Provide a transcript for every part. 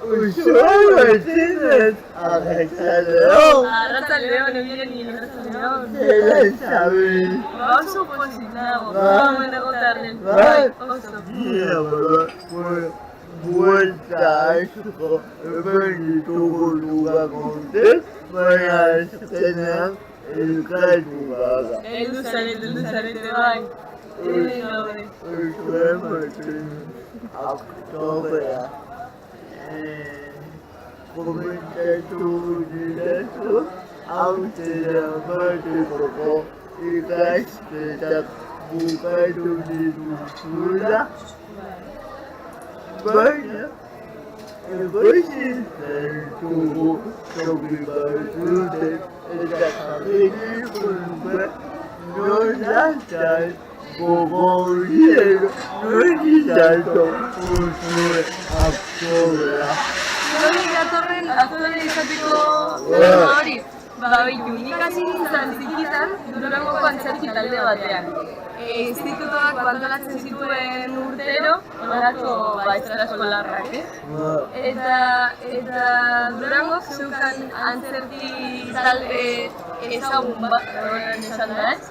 Usualmente Arrancaleón. Arrancaleón, no viene ni Arrancaleón. ¿Qué sabes? Oso positado, vamos a contarle. Oso. Mira, vuelta a eso, benito lugar con usted para estrenar el calculado. El dulzarete, vai. October. Comenta tu directo, alteramente poco y casta buscando de dulzura. Vaya, depois tuvo sobre bastante esta cabeza no lata como hielo, no es tanto cultura actual. Aktore izateko hori, baitu, ikasi nintzen zikitan Durangoko antzerki talde batean. Institutoak antolatzen zituen urtero, horako euskara eskolarrak, Eta Durangok zeukan antzerki talde ezagun bat, esan da ez?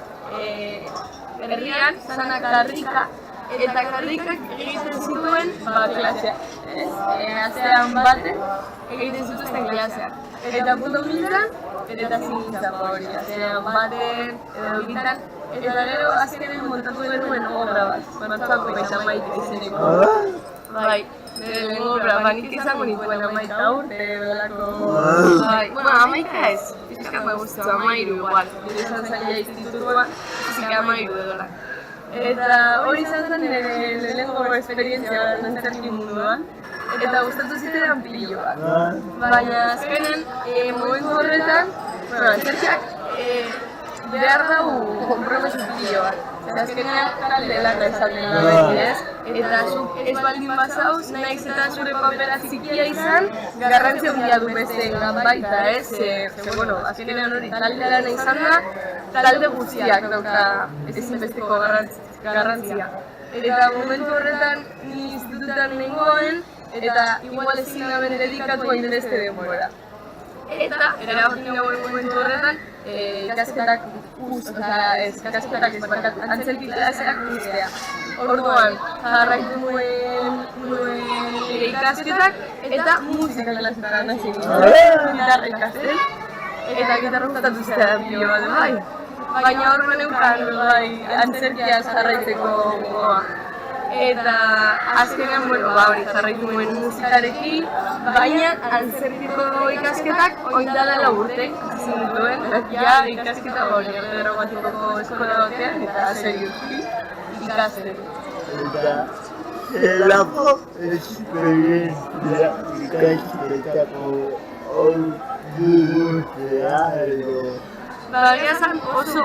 Herrian, zana karrika, eta karrikak egiten zituen klaseak. Astean baten egiten zituzten klaseak. Eta punto mintzan, eta zintzan hori. Astean baten, edo bitan, eta gero azkenen montatu genuen obra bat. Batzako eta maite izeneko. Bai, lehenengo obra, banik izango nituen amaika urte, belako... Bai, bueno, amaika ez, pixka me guztu, amairu igual. Izan zaila institutua, pixka amairu edola. Eta hori izan zen lehenengo esperientzia antzerki munduan. Eta gustatu ziteran piloak. Baina azkenen, momentu horretan, antzerkiak behar dugu kompromesu piloak. Eta azkenean talde lana izaten da beti, ez? Eta zuk ez baldin bazauz, nahiz eta zure papera txikia izan, garrantzia handia du besteen baita, ez? Bueno, azkenean hori talde lana izan da, talde guztiak dauka ezinbesteko garrantzia. Eta momentu horretan ni institututan nengoen, eta igual ezin gaben dedikatu hainbeste denbora. Eta, erabaki nagoen momentu horretan, ikasketak antzerki klaseak guztea. Orduan, jarraitu nuen ikasketak eta musika klasetan hasi nintzen. Gitarra ikasten, eta gitarra gustatu zitzaidan pilo bat, bai. Baina hor neukan antzerkiaz jarraitzeko gogoa. Eta azkenean, hori jarraitu nuen musikarekin, baina antzerkiko ikasketak oindala urte izan dituen, ja ikasketa hori, Dramatiko eskola batean, eta serioski ikasten. Eta, zelako esperientzia ikasketako dugutzea edo? Baina zan oso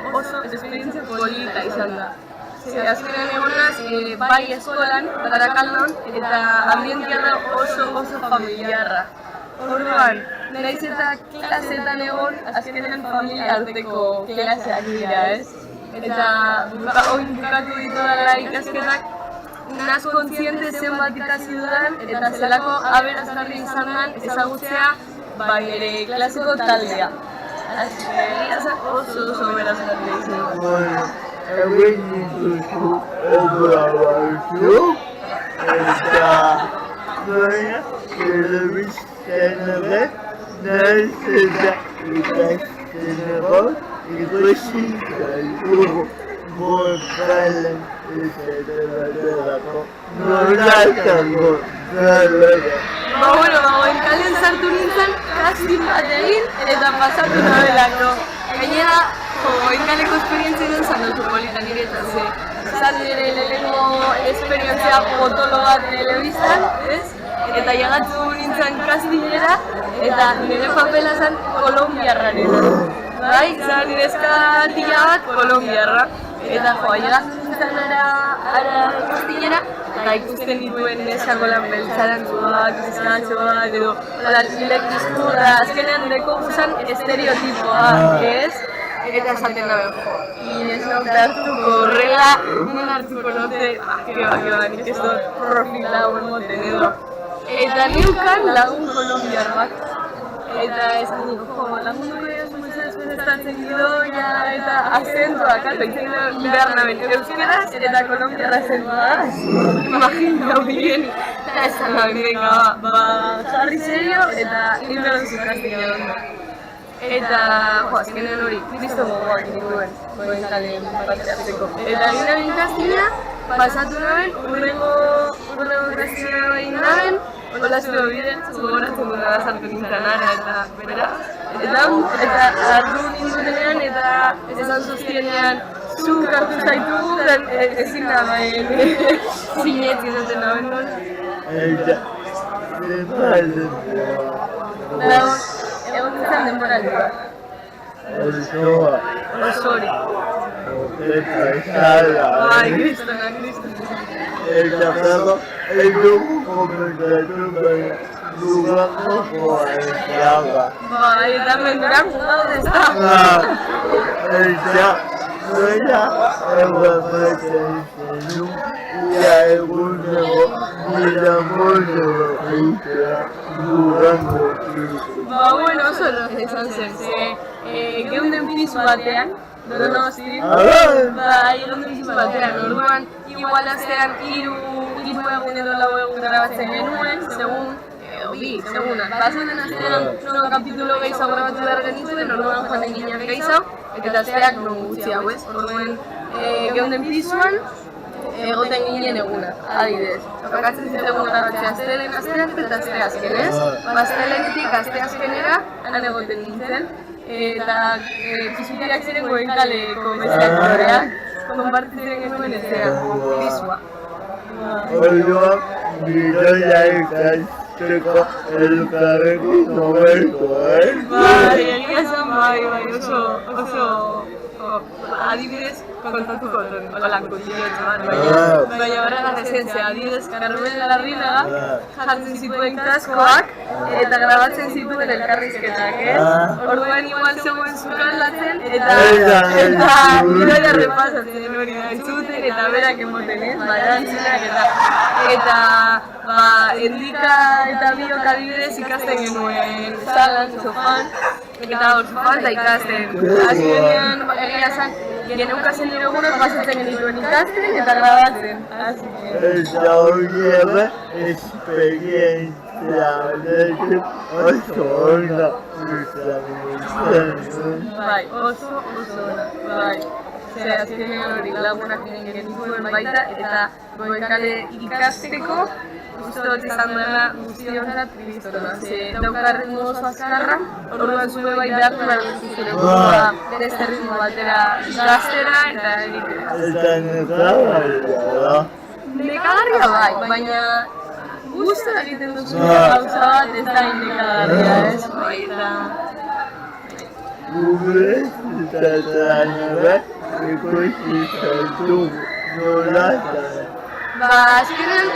esperientzia polita izan da. Azkenean egonaz, bai eskolan, Barakaldon, eta ambientia da oso familiarra. Orduan, nahiz eta klasetan egon, azkenean familia arteko klaseak dira, ez? Eta oin bukatu ditu dela ikasketak, naz kontziente zenbat ikasi dudan, eta zelako aberazgarri izan den ezagutzea, bai ere klaseko taldea. Azkenean oso aberazgarri izan den. Egin dituzu ebaluazio eta baina telebizten ere nahiz eta ikasten egon ikusi gaitu bokalen izaten baterako nolatango nolera. Kalen sartu nintzen kastin bat egin eta pasatu nabelako. Gainera, Oinkaleko esperientzia duen zan duzu polita niretan, zan nire lehenengo esperientzia potolo bat telebiztan, ez? Eta llegatu nintzen kastinera, eta nire papela zan kolombiarrarena. Bai, zan nire eskatila bat kolombiarra. Eta llegatu nintzen ara kastinera, eta ikusten dituen neskako lan beltzarantzuak, neskatxoak, edo lek diskurra, azkenean nireko guzan estereotipoa, ez? Eta esaten da jo, Inez no hartuko horrela, non hartuko note, que va, nik ez dut profila huen moten edo. Eta neukan lagun kolombiar bat. Eta esan dugu, lagunduko edo prestatzen gidoia eta azentuak, eta itzen behar naben euskeraz eta kolombiarra azentua. Imagina bien. Eta esan naben, venga, jarri serio eta inberdu zukaztik edo. Eta, azkenean hori, kristo gogoak nituen, goen kalen bateatzeko. Eta ginen ikastina, pasatu naben, urrengo ikastina egin naben, hola zure biden, gogoratzen duna sartu nintzen ara eta bera. Eta hartu nindutenean eta esan zuztienean zuk hartu zaitugu, ezin nabaen zinetzi duten naben non. Eta, Egon nintzen denboraldi bat. osoa, Osori. eta esala. Ai, kristona. Eta dago, ez dugu komentatu baina dugako joa. Eta menduran gaude ez da. Eta, nola eguapatzen zenu, ia eguneko iramoneko eitea durango zirku. Bueno, oso erraz izan zen, geunden pisu batean, Donosti, geunden pisu batean, orduan, igual astean hiru egun edo 4 egun grabatzen genuen, seguna. Pasatzen astean, nuevo kapitulo gehiago grabatu behar genituen, orduan joan eginen gehiago, eta asteak non gutxi hau ez, orduan, geunden pisuan, egoten ginen eguna, adibidez. Tokatzen zitegun grabatzea astelen astean eta aste azkenez. Astelenetik aste azkenera, han egoten nintzen. Eta pisukiak ziren goen kaleko bezatorean, konpartitzen genuen ezean, pisua. Orduan, gidoia ikasteko elkarrekin noberko, Egia esan bai, oso adibidez kontatuko duen, holan kutiliotxo bat, baina horrela resentzia, adibidez Carmen Larrinaga jartzen zituen kaskoak eta grabatzen zituen elkarrizketak, Orduan igual zegoen zukaldatzen eta gidoia repasatzen hori da entzuten eta berak emoten, erantzunak eta Endika eta biok adibidez ikasten genuen salan, sofan, eta hor sofan da ikasten. Azkenean, egia esan, geneukazen nire egunak pasatzen genituen ikasten eta grabatzen. Eta hori ere, esperientzia honekin oso ona izan. Bai, oso ona, bai. Azkenean hori lagunak genituen baita eta goekale ikasteko guztot izan dela guztionzat kristona. Daukarren oso azkarra, orduan zube bai behartu behar zuzure burua beste ritmo batera ikastera eta egitera. Eta nekagarria da. Nekagarria bai, baina guztu egiten duzu gauza bat ez da nekagarria ez, baita. Gure zitatzen ere, ikusi zaitu nola zara. Azkenean,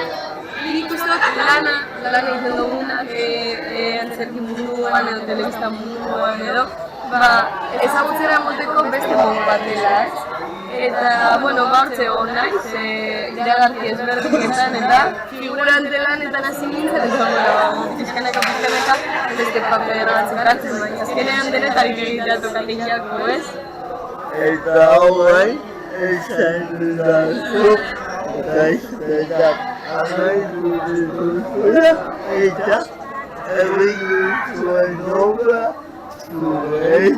nik uste dut lana egiten dugunak antzerki munduan edo telebista munduan edo ezagutzera moteko beste modu bat dela, Eta, gaurtze hor naiz, iragarki ezberdinetan eta figurante lanetan hasi nintzen eta, pixkanaka, beste paper batzuk hartzen, baina azkenean denetarik egitea tokakiako, ez? Eta hori, esan dudazu, eta iztetak amaitu dituzula, eta egin duzuen obra, zuen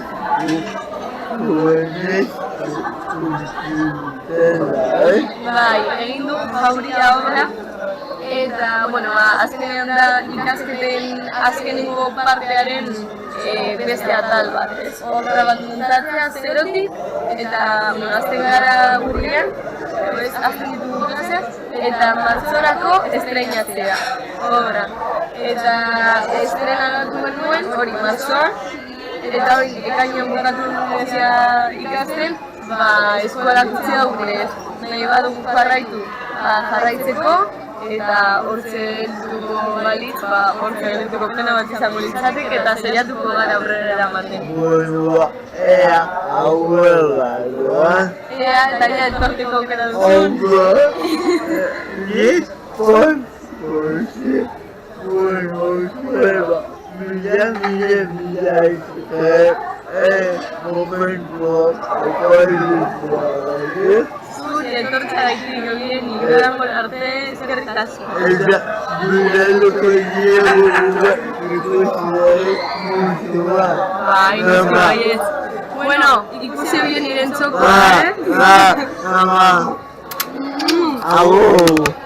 Bai, egin du Jauria obra eta, azkenean da ikasketen azkenengo partearen beste atal bat, obra bat muntatzea zerotik eta, azten gara urrian, azten ditugu klaseak eta martzorako estreinatzea obra. Eta estrenatu genuen hori martzoan, eta hori ekainean bukatu nizia ikasten, eskolak utzi daukune, nahi badugu jarraitzeko, eta hortze helduko balitz, hortze helduko pena bat izango litzatek, eta zeiatuko gara aurrera eramaten. Bueno, ea aurrera doan. Ea, eta ja etorteko aukera duzun. Nik, gaitik, egin Durango arte eskerrik asko. Eta Durango ikusi Bai, noski baietz. Bueno, ikusi bien iren txokoa, Agur!